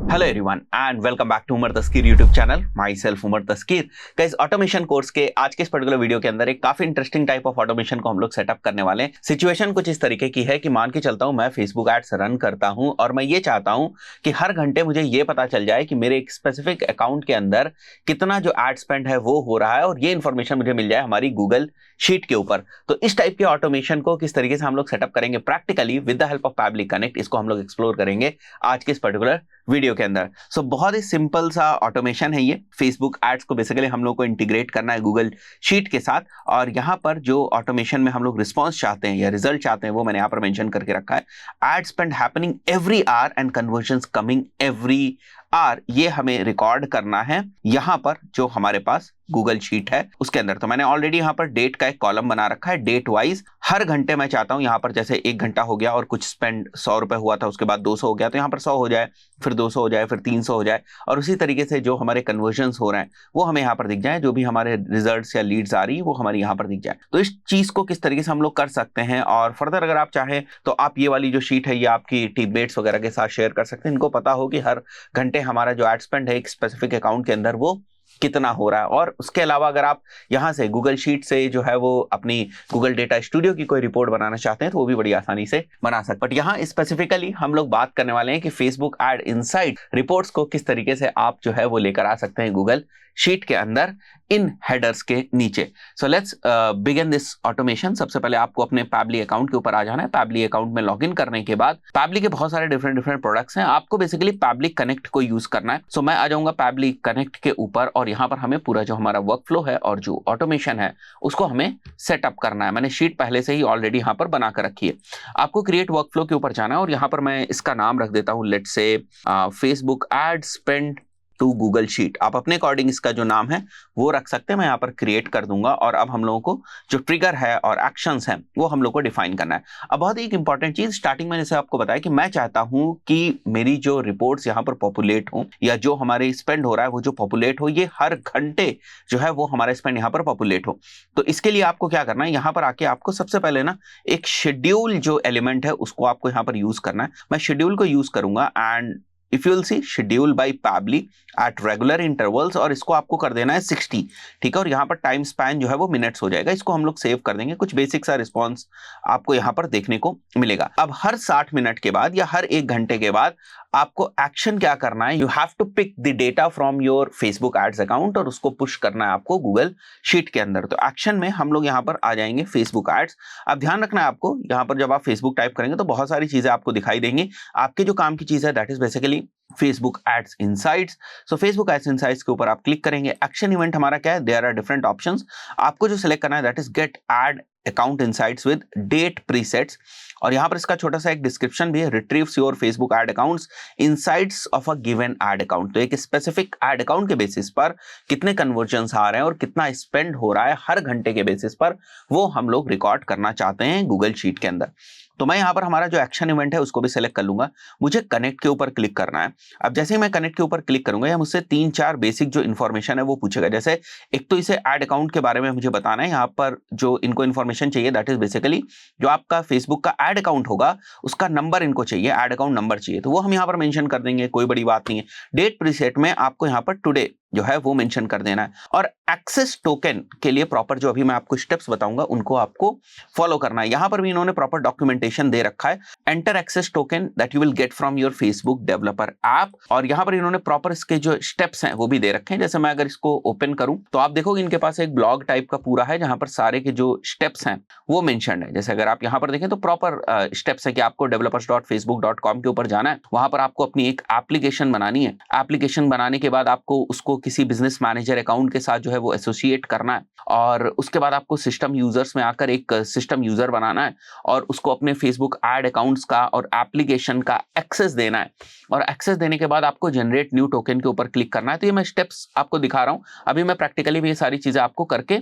Hello everyone and welcome back to Umar Taskeer YouTube channel. My self Umar Taskeer. Guys, automation course के आज के इस particular video के अंदर एक काफी इंटरेस्टिंग टाइप ऑफ ऑटोमेशन को हम लोग सेटअप करने वाले हैं। सिचुएशन कुछ इस तरीके की है कि मान के चलता हूं मैं फेसबुक एड्स रन करता हूं और मैं ये चाहता हूं कि हर घंटे मुझे ये पता चल जाए कि मेरे एक स्पेसिफिक अकाउंट के अंदर कितना जो एड स्पेंड है वो हो रहा है और ये इन्फॉर्मेशन मुझे मिल जाए हमारी गूगल शीट के ऊपर। तो इस टाइप के ऑटोमेशन को किस तरीके से हम लोग सेटअप करेंगे practically with the help of Pabbly connect, इसको हम लोग एक्सप्लोर करेंगे आज के इस पर्टिकुलर वीडियो के अंदर। सो बहुत ही सिंपल सा ऑटोमेशन है ये। फेसबुक एड्स को बेसिकली हम लोग को इंटीग्रेट करना है गूगल शीट के साथ और यहाँ पर जो ऑटोमेशन में हम लोग रिस्पॉन्स चाहते हैं या रिजल्ट चाहते हैं वो मैंने यहाँ पर मेंशन करके रखा है। Ad spend happening every hour and conversions coming every hour, ये हमें रिकॉर्ड करना है यहाँ पर जो हमारे पास गूगल शीट है उसके अंदर। तो मैंने ऑलरेडी यहाँ पर डेट का एक कॉलम बना रखा है। डेट वाइज हर घंटे मैं चाहता हूँ यहाँ पर जैसे 1 घंटा हो गया और कुछ स्पेंड 100 रुपए हुआ था, उसके बाद 200 हो गया, तो यहाँ पर 100 हो जाए, फिर 200 हो जाए, फिर 300 हो जाए और उसी तरीके से जो हमारे कन्वर्जन्स हो रहे हैं वो हमें यहाँ पर दिख जाए। जो भी हमारे रिजल्ट्स या लीड्स आ रही है वो हमारे यहाँ पर दिख जाए। तो इस चीज को किस तरीके से हम लोग कर सकते हैं और फर्दर अगर आप चाहें तो आप ये वाली जो शीट है ये आपकी टीममेट्स वगैरह के साथ शेयर कर सकते हैं। इनको पता हो कि हर घंटे हमारा जो एड स्पेंड है एक स्पेसिफिक अकाउंट के अंदर वो कितना हो रहा है। और उसके अलावा अगर आप यहाँ से गूगल शीट से जो है वो अपनी गूगल डेटा स्टूडियो की कोई रिपोर्ट बनाना चाहते हैं तो वो भी बड़ी आसानी से बना सकते हैं। बट यहाँ स्पेसिफिकली हम लोग बात करने वाले हैं कि फेसबुक एड इनसाइट रिपोर्ट्स को किस तरीके से आप जो है वो लेकर आ सकते हैं गूगल शीट के अंदर इन हेडर्स के नीचे। So let's begin this automation. सबसे पहले आपको अपने पैबली अकाउंट के ऊपर आ जाना है। पैबली अकाउंट में लॉगिन करने के बाद पैबली के बहुत सारे डिफरेंट प्रोडक्ट्स हैं, आपको बेसिकली पैबली कनेक्ट को यूज करना है। सो मैं आ जाऊंगा पैबली कनेक्ट के ऊपर और यहाँ पर हमें पूरा जो हमारा वर्क फ्लो है और जो ऑटोमेशन है उसको हमें सेटअप करना है। मैंने शीट पहले से ही ऑलरेडी यहाँ पर बना कर रखी है। आपको क्रिएट वर्क फ्लो के ऊपर जाना है और यहाँ पर मैं इसका नाम रख देता हूँ, let's say Facebook ad spend to Google Sheet. आप अपने अकॉर्डिंग इसका जो नाम है वो रख सकते हैं। मैं यहाँ पर क्रिएट कर दूंगा और अब हम लोगों को जो ट्रिगर है और एक्शंस हैं वो हम लोग को डिफाइन करना है। अब बहुत ही एक इंपॉर्टेंट चीज स्टार्टिंग में जैसे आपको बताया कि मैं चाहता हूं कि मेरी जो रिपोर्ट्स यहाँ पर पॉपुलेट हो या जो हमारे स्पेंड हो रहा है वो जो पॉपुलेट हो, ये हर घंटे जो है वो हमारा स्पेंड यहाँ पर पॉपुलेट हो। तो इसके लिए आपको क्या करना है, यहाँ पर आके आपको सबसे पहले ना एक शेड्यूल जो एलिमेंट है उसको आपको यहाँ पर यूज करना है। मैं शेड्यूल को यूज करूंगा and if you'll see schedule by Pabbly at regular intervals और इसको आपको कर देना है 60, ठीक है। और यहाँ पर टाइम स्पैन जो है वो मिनट्स हो जाएगा। इसको हम लोग सेव कर देंगे। कुछ बेसिक सा रिस्पॉन्स आपको यहाँ पर देखने को मिलेगा। अब हर 60 मिनट के बाद या हर 1 घंटे के बाद आपको एक्शन क्या करना है, you have to pick the data from your Facebook ads account और उसको पुश करना है आपको गूगल शीट के अंदर। तो एक्शन में हम लोग यहाँ पर आ जाएंगे फेसबुक एड्स। अब ध्यान रखना है आपको, यहाँ पर जब आप फेसबुक टाइप करेंगे तो बहुत सारी चीजें आपको दिखाई देंगी। आपके जो काम की चीज है that is basically Facebook ads insights. So Facebook ads insights के ऊपर आप क्लिक करेंगे। एक्शन इवेंट हमारा क्या है, देयर आर डिफरेंट ऑप्शंस। आपको जो सिलेक्ट करना है that is get ad account insights with date presets और यहां पर इसका छोटा सा एक डिस्क्रिप्शन भी है, retrieves your Facebook ad accounts insights of a given ad account. तो एक स्पेसिफिक एड अकाउंट के बेसिस पर कितने कन्वर्जन्स आ रहे हैं और कितना स्पेंड हो रहा है हर घंटे के बेसिस पर वो हम लोग रिकॉर्ड करना चाहते हैं गूगल शीट के अंदर। तो मैं यहाँ पर हमारा जो एक्शन इवेंट है उसको भी सिलेक्ट कर लूंगा। मुझे कनेक्ट के ऊपर क्लिक करना है। अब जैसे ही मैं कनेक्ट के ऊपर क्लिक करूंगा या मुझसे 3-4 बेसिक जो इन्फॉर्मेशन है वो पूछेगा। जैसे एक तो इसे एड अकाउंट के बारे में मुझे बताना है। यहाँ पर जो इनको इन्फॉर्मेशन चाहिए दैट इज बेसिकली जो आपका फेसबुक का एड अकाउंट होगा उसका नंबर इनको चाहिए, एड अकाउंट नंबर चाहिए, तो वो हम यहाँ पर मेंशन कर देंगे, कोई बड़ी बात नहीं है। डेट प्रीसेट में आपको यहाँ पर टुडे जो है वो मेंशन कर देना है और एक्सेस टोकन के लिए प्रॉपर जो अभी मैं आपको स्टेप्स बताऊंगा उनको आपको फॉलो करना है। यहां पर भी इन्होंने प्रॉपर डॉक्यूमेंटेशन दे रखा है, enter access token that you will get from your Facebook developer app. और यहां पर इन्होंने प्रॉपर इसके जो स्टेप्स हैं वो भी दे रखे हैं। जैसे मैं अगर इसको ओपन करूं तो आप देखोगे इनके पास एक ब्लॉग टाइप का पूरा है जहां पर सारे के जो स्टेप्स हैं वो मेंशन्ड है। जैसे अगर आप यहां पर देखें तो प्रॉपर स्टेप्स है कि आपको developers.facebook.com के ऊपर जाना है, वहां पर आपको अपनी एक एप्लीकेशन बनानी है। एप्लीकेशन बनाने के बाद आपको उसको किसी बिजनेस मैनेजर अकाउंट के साथ जो है वो एसोसिएट करना है और उसके बाद आपको सिस्टम यूजर्स में आकर एक सिस्टम यूजर बनाना है और उसको अपने फेसबुक एड अकाउंट्स का और एप्लीकेशन का एक्सेस देना है। और एक्सेस देने के बाद आपको जनरेट न्यू टोकन के ऊपर क्लिक करना है। तो ये मैं स्टेप्स आपको दिखा रहा हूं, अभी मैं प्रैक्टिकली भी ये सारी चीजें आपको करके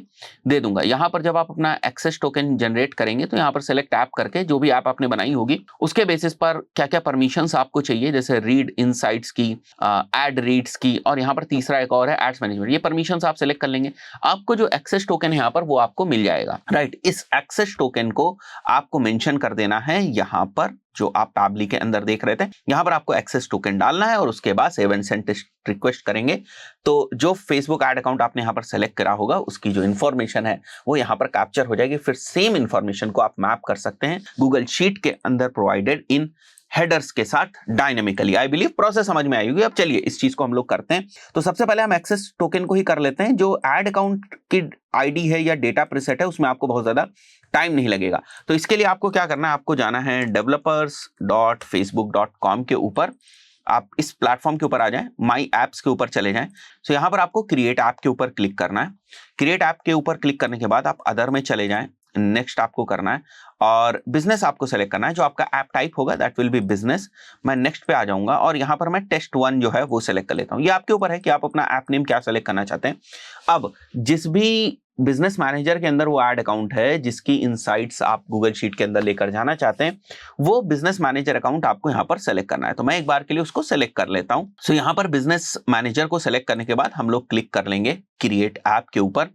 दे दूंगा। यहां पर जब आप अपना एक्सेस टोकन जनरेट करेंगे तो यहां पर सेलेक्ट ऐप करके जो भी ऐप आपने बनाई होगी उसके बेसिस पर क्या क्या परमिशंस आपको चाहिए, जैसे रीड इनसाइट्स की, एड रीड्स की और यहां पर तीसरा एक और है एड्स मैनेजमेंट। ये परमिशंस आप सेलेक्ट कर लेंगे, आपको जो एक्सेस टोकन है यहां पर वो आपको मिल जाएगा। राइट, इस एक्सेस टोकन को आपको मेंशन कर देना है यहाँ पर, जो आप पैबली के अंदर देख रहे थे, यहाँ पर आपको एक्सेस टोकन डालना है और उसके बाद सेव एंड सेंड रिक्वेस्ट करेंगे तो जो फेसबुक ऐड अकाउंट आपने यहाँ पर सेलेक्ट करा होगा उसकी जो इन्फॉर्मेशन है वो यहाँ पर कैप्चर हो जाएगी। फिर सेम इन्फॉर्मेशन को आप मैप कर सकते हैं गूगल शीट के अंदर प्रोवाइडेड इन हेडर्स के साथ डायनेमिकली। आई बिलीव प्रोसेस समझ में आई होगी। अब चलिए इस चीज को हम लोग करते हैं। तो सबसे पहले हम एक्सेस टोकन को ही कर लेते हैं। जो ऐड अकाउंट की आईडी है या डेटा प्रीसेट है उसमें आपको बहुत ज्यादा टाइम नहीं लगेगा। तो इसके लिए आपको क्या करना है, आपको जाना है developers.facebook.com के ऊपर। आप इस प्लेटफॉर्म के ऊपर आ जाएं, माई एप्स के ऊपर चले जाएं। तो यहाँ पर आपको क्रिएट ऐप के ऊपर क्लिक करना है। क्रिएट ऐप के ऊपर क्लिक करने के बाद आप अदर में चले जाएं, नेक्स्ट आपको करना है और बिजनेस आपको सेलेक्ट करना है। जो आपका ऐप टाइप होगा दैट विल बी बिजनेस। मैं नेक्स्ट पे आ जाऊंगा और यहाँ पर मैं टेस्ट1 जो है वो सेलेक्ट कर लेता हूँ। ये आपके ऊपर है कि आप अपना ऐप नेम क्या सेलेक्ट करना चाहते हैं। अब जिस भी बिजनेस मैनेजर के अंदर वो ऐड अकाउंट है जिसकी इनसाइट्स आप गूगल शीट के अंदर लेकर जाना चाहते हैं, वो बिजनेस मैनेजर अकाउंट आपको यहाँ पर सेलेक्ट करना है। तो मैं एक बार के लिए उसको सेलेक्ट कर लेता हूँ। सो यहाँ पर बिजनेस मैनेजर को सेलेक्ट करने के बाद हम लोग क्लिक कर लेंगे क्रिएट ऐप के ऊपर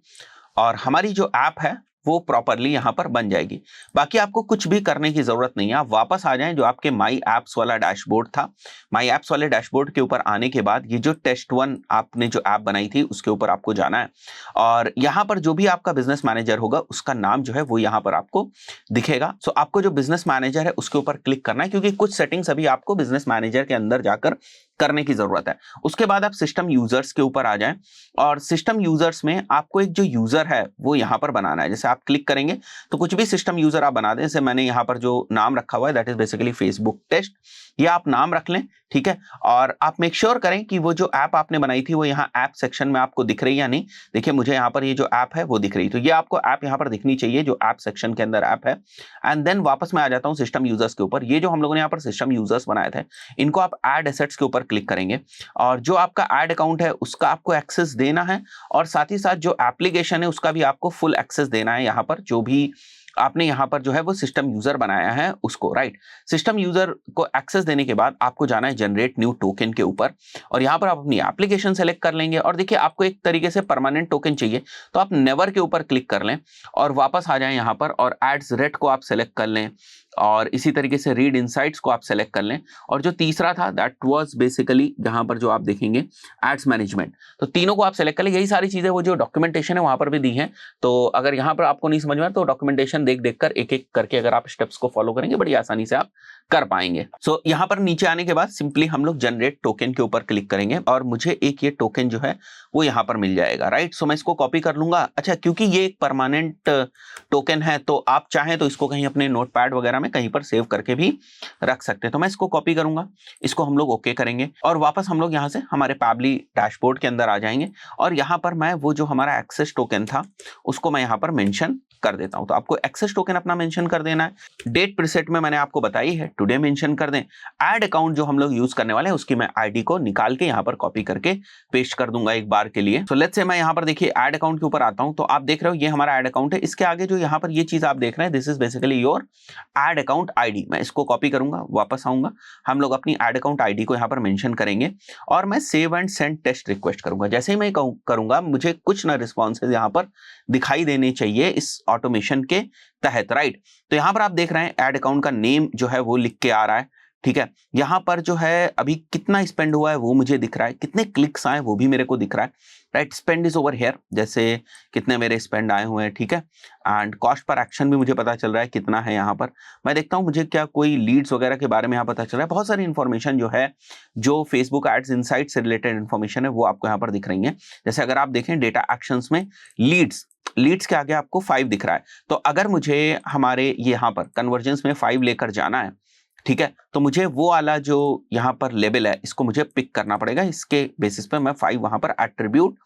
और हमारी जो ऐप है वो प्रॉपरली यहाँ पर बन जाएगी। बाकी आपको कुछ भी करने की जरूरत नहीं है। आप वापस आ जाएं, जो आपके माई एप्स वाला डैशबोर्ड था, माई एप्स वाले डैशबोर्ड के ऊपर आने के बाद ये जो टेस्ट1 आपने जो ऐप बनाई थी उसके ऊपर आपको जाना है और यहाँ पर जो भी आपका बिजनेस मैनेजर होगा उसका नाम जो है वो यहाँ पर आपको दिखेगा। सो आपको जो बिजनेस मैनेजर है उसके ऊपर क्लिक करना है क्योंकि कुछ सेटिंग्स अभी आपको बिजनेस मैनेजर के अंदर जाकर करने की जरूरत है। उसके बाद आप सिस्टम यूजर्स के ऊपर आ जाएं और सिस्टम यूजर्स में आपको एक जो यूजर है वो यहाँ पर बनाना है। जैसे आप क्लिक करेंगे तो कुछ भी सिस्टम यूजर आप बना दें। जैसे मैंने यहाँ पर जो नाम रखा हुआ है that is basically Facebook test, ये आप नाम रख लें, ठीक है। और आप मेक श्योर करें कि वो जो ऐप आपने बनाई थी वो यहाँ ऐप सेक्शन में आपको दिख रही है या नहीं। देखिए मुझे यहाँ पर ये जो ऐप है वो दिख रही है, तो ये आपको ऐप यहाँ पर दिखनी चाहिए जो ऐप सेक्शन के अंदर ऐप है। एंड देन वापस मैं आ जाता हूँ सिस्टम यूजर्स के ऊपर। ये जो हम लोगों ने यहाँ पर सिस्टम यूजर्स बनाए थे इनको आप ऐड एसेट्स के ऊपर क्लिक करेंगे और जो आपका ऐड अकाउंट है उसका आपको एक्सेस देना है और साथ ही साथ जो एप्लीकेशन है उसका भी आपको फुल एक्सेस देना है। यहाँ पर जो भी आपने यहाँ पर जो है वो सिस्टम यूजर बनाया है उसको, राइट। सिस्टम यूजर को एक्सेस देने के बाद आपको जाना है जनरेट न्यू टोकन के ऊपर और यहाँ पर आप अपनी एप्लीकेशन सेलेक्ट कर लेंगे। और देखिए आपको एक तरीके से परमानेंट टोकन चाहिए तो आप नेवर के ऊपर क्लिक कर लें और वापस आ जाएं यहाँ पर और एड्स रेट को आप सेलेक्ट कर लें और इसी तरीके से रीड इनसाइट्स को आप सेलेक्ट कर लें। और जो तीसरा था दैट वाज बेसिकली यहाँ पर जो आप देखेंगे एड्स मैनेजमेंट, तो तीनों को आप सेलेक्ट कर लें। यही सारी चीजें वो जो डॉक्यूमेंटेशन है वहां पर भी दी है। तो अगर यहाँ पर आपको नहीं समझ में तो डॉक्यूमेंटेशन देख देखकर एक एक करके अगर आप स्टेप्स को फॉलो करेंगे बड़ी आसानी से आप कर पाएंगे। सो यहाँ पर नीचे आने के बाद सिंपली हम लोग जनरेट टोकन के ऊपर क्लिक करेंगे और मुझे एक ये टोकन जो है वो यहाँ पर मिल जाएगा, राइट। सो मैं इसको कॉपी कर लूंगा। अच्छा, क्योंकि ये एक परमानेंट टोकन है तो आप चाहें तो इसको कहीं अपने नोटपैड वगैरह में कहीं पर सेव करके भी रख सकते हैं। तो मैं इसको कॉपी करूंगा, इसको हम लोग ओके करेंगे और वापस हम लोग यहाँ से हमारे पैबली डैशबोर्ड के अंदर आ जाएंगे और यहाँ पर मैं वो जो हमारा एक्सेस टोकन था उसको मैं यहाँ पर मेंशन कर देता हूं। तो आपको एक्सेस टोकन अपना मेंशन कर देना है। डेट प्रीसेट में मैंने आपको बताई है टुडे मेंशन कर दें। ऐड अकाउंट जो हम लोग यूज करने वाले हैं उसकी मैं आईडी को निकाल के यहाँ पर कॉपी करके पेस्ट कर दूंगा एक बार के लिए। सो लेट्स से मैं यहाँ पर देखिए ऐड अकाउंट के ऊपर आता हूं तो आप देख रहे हो ये हमारा ऐड अकाउंट है। इसके आगे जो यहाँ पर ये चीज आप देख रहे हैं this is basically your add account ID. मैं इसको कॉपी करूंगा, वापस आऊंगा, हम लोग अपनी ऐड अकाउंट आईडी को यहाँ पर मेंशन करेंगे और मैं save and send test request करूंगा। जैसे ही मैं करूंगा मुझे कुछ ना रिस्पॉन्सेज यहाँ पर दिखाई देने चाहिए इस ऑटोमेशन के तहत, राइट। तो यहाँ पर आप देख रहे हैं ऐड अकाउंट का नेम जो है वो लिख के आ रहा है, ठीक है। यहाँ पर जो है अभी कितना स्पेंड हुआ है वो मुझे दिख रहा है, कितने क्लिक्स आए वो भी मेरे को दिख रहा है, right. Spend is over here, जैसे कितने मेरे स्पेंड आए हुए हैं, ठीक है। एंड कॉस्ट पर एक्शन भी मुझे पता चल रहा है कितना है। यहाँ पर मैं देखता हूँ मुझे क्या कोई लीड्स वगैरह के बारे में यहाँ पता चल रहा है। बहुत सारी इन्फॉर्मेशन जो है जो फेसबुक एड्स इनसाइट से रिलेटेड इन्फॉर्मेशन है वो आपको यहाँ पर दिख रही है। जैसे अगर आप देखें डेटा एक्शंस में लीड्स के आगे आपको 5 दिख रहा है। तो अगर मुझे हमारे यहाँ पर कन्वर्जेंस में 5 लेकर जाना है, ठीक है, तो मुझे वो वाला जो यहाँ पर लेबल है इसको मुझे पिक करना पड़ेगा। इसके बेसिस पे मैं 5 वहां पर एट्रीब्यूट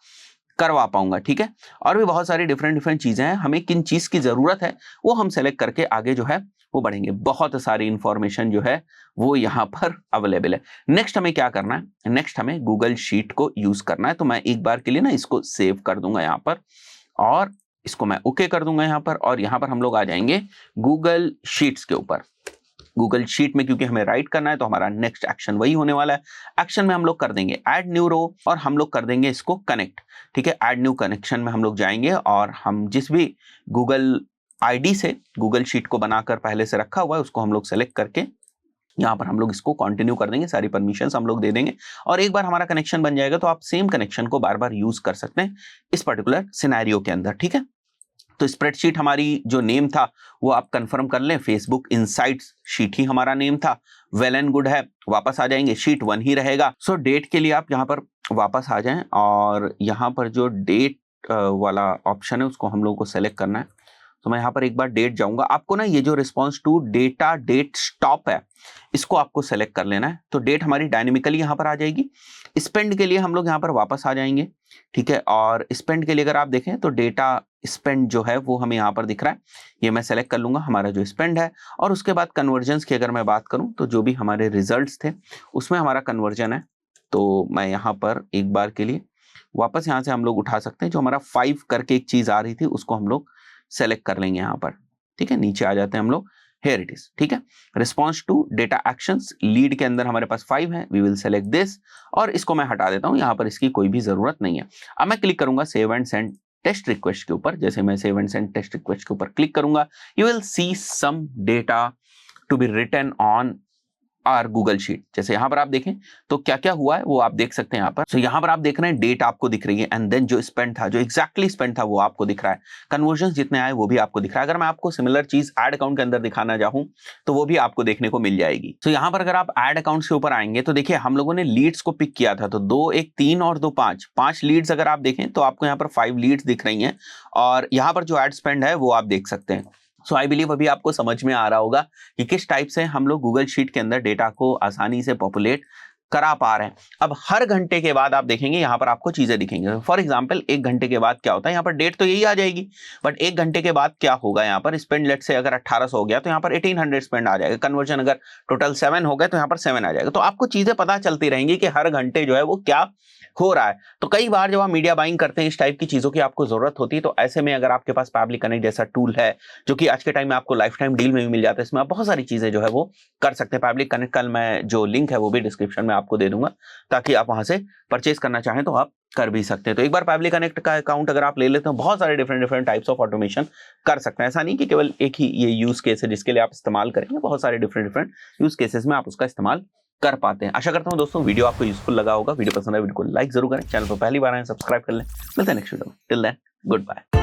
करवा पाऊंगा, ठीक है। और भी बहुत सारी डिफरेंट चीजें हैं, हमें किन चीज की जरूरत है वो हम सेलेक्ट करके आगे जो है वो बढ़ेंगे। बहुत सारी इंफॉर्मेशन जो है वो यहाँ पर अवेलेबल है। नेक्स्ट हमें क्या करना है, नेक्स्ट हमें गूगल शीट को यूज करना है। तो मैं एक बार के लिए ना इसको सेव कर दूंगा यहाँ पर और इसको मैं ओके कर दूंगा यहाँ पर और यहाँ पर हम लोग आ जाएंगे गूगल शीट्स के ऊपर। गूगल शीट में क्योंकि हमें राइट करना है तो हमारा नेक्स्ट एक्शन वही होने वाला है। एक्शन में हम लोग कर देंगे ऐड न्यू रो और हम लोग कर देंगे इसको कनेक्ट, ठीक है। ऐड न्यू कनेक्शन में हम लोग जाएंगे और हम जिस भी गूगल आईडी से गूगल शीट को बनाकर पहले से रखा हुआ है, उसको हम लोग सेलेक्ट करके यहाँ पर हम लोग इसको कंटिन्यू कर देंगे, सारी परमिशंस हम लोग दे देंगे और एक बार हमारा कनेक्शन बन जाएगा तो आप सेम कनेक्शन को बार बार यूज कर सकते हैं इस पर्टिकुलर सिनेरियो के अंदर, ठीक है। तो स्प्रेडशीट हमारी जो नेम था वो आप कंफर्म कर लें, फेसबुक इनसाइट्स शीट ही हमारा नेम था, वेल एंड गुड है। वापस आ जाएंगे, शीट 1 ही रहेगा। सो डेट के लिए आप यहाँ पर वापस आ जाएं और यहाँ पर जो डेट वाला ऑप्शन है उसको हम लोग को सेलेक्ट करना है। तो मैं यहाँ पर एक बार डेट जाऊंगा, आपको ना ये जो response to data date stop है इसको आपको सेलेक्ट कर लेना है। तो डेट हमारी डायनेमिकली यहाँ पर आ जाएगी। स्पेंड के लिए हम लोग यहाँ पर वापस आ जाएंगे, ठीक है। और स्पेंड के लिए अगर आप देखें तो डेटा स्पेंड जो है वो हमें यहाँ पर दिख रहा है, ये मैं सेलेक्ट कर लूंगा हमारा जो स्पेंड है। और उसके बाद कन्वर्जन्स की अगर मैं बात करूं तो जो भी हमारे रिजल्ट्स थे उसमें हमारा कन्वर्जन है, तो मैं यहाँ पर एक बार के लिए वापस यहाँ से हम लोग उठा सकते हैं। जो हमारा 5 करके एक चीज आ रही थी उसको हम लोग सेलेक्ट कर लेंगे यहाँ पर, ठीक है। नीचे आ जाते हैं हम लोग, हियर इट इज, ठीक है। Response to data actions lead के अंदर हमारे पास 5 है, वी विल सेलेक्ट दिस और इसको मैं हटा देता हूं, यहाँ पर इसकी कोई भी जरूरत नहीं है। अब मैं क्लिक करूंगा save and send test request के ऊपर। जैसे मैं save and send test request के ऊपर क्लिक करूंगा, you will see some data to be written on our Google Sheet. जैसे यहाँ पर आप देखें तो क्या क्या हुआ है वो आप देख सकते हैं यहाँ पर। तो यहाँ पर आप देख रहे हैं डेट आपको दिख रही है एंड देन जो स्पेंड था, जो एग्जैक्टली स्पेंड था वो आपको दिख रहा है, कन्वर्जन जितने आए वो भी आपको दिख रहा है। अगर मैं आपको सिमिलर चीज एड अकाउंट के अंदर दिखाना चाहूँ तो वो भी आपको देखने को मिल जाएगी। तो यहाँ पर अगर आप एड अकाउंट्स के ऊपर आएंगे तो देखिए हम लोगों ने लीड्स को पिक किया था, तो 2 1 3 और 2 5 लीड्स अगर आप देखें तो आपको यहाँ पर 5 लीड्स दिख रही हैं और यहाँ पर जो एड स्पेंड है वो आप देख सकते हैं। सो आई बिलीव अभी आपको समझ में आ रहा होगा कि किस टाइप से हम लोग गूगल शीट के अंदर डेटा को आसानी से पॉपुलेट करा पा रहे हैं। अब हर घंटे के बाद आप देखेंगे यहाँ पर आपको चीजें दिखेंगे। फॉर एग्जांपल 1 घंटे के बाद क्या होता है, यहाँ पर डेट तो यही आ जाएगी, बट 1 घंटे के बाद क्या होगा, यहाँ पर स्पेंड लेट से अगर 1800 हो गया तो यहाँ पर 1800 स्पेंड आ जाएगा। कन्वर्जन अगर टोटल 7 हो गए तो यहाँ पर 7 आ जाएगा। तो आपको चीजें पता चलती रहेंगी कि हर घंटे जो है वो क्या हो रहा है। तो कई बार जब आप मीडिया बाइंग करते हैं इस टाइप की चीजों की आपको जरूरत होती है, तो ऐसे में अगर आपके पास पैबली कनेक्ट जैसा टूल है जो कि आज के टाइम में आपको लाइफ टाइम डील में भी मिल जाता है, इसमें आप बहुत सारी चीजें जो है वो कर सकते हैं। पैबली कनेक्ट का मैं जो लिंक है वो भी डिस्क्रिप्शन में आपको दे दूंगा ताकि आप वहां से परचेज करना चाहें तो आप कर भी सकते हैं। तो एक बार पैबली कनेक्ट का अकाउंट अगर आप ले लेते हैं बहुत सारे डिफरेंट टाइप्स ऑफ ऑटोमेशन कर सकते हैं। ऐसा नहीं कि केवल एक ही ये यूज केस है जिसके लिए आप इस्तेमाल करेंगे, बहुत सारे डिफरेंट यूज केसेस में आप उसका इस्तेमाल कर पाते हैं। आशा करता हूं दोस्तों वीडियो आपको यूजफुल लगा होगा। वीडियो पसंद है वीडियो को लाइक जरूर करें, चैनल को पहली बार आए सब्सक्राइब कर लें। मिलते हैं नेक्स्ट वीडियो में, टिल देन गुड बाय।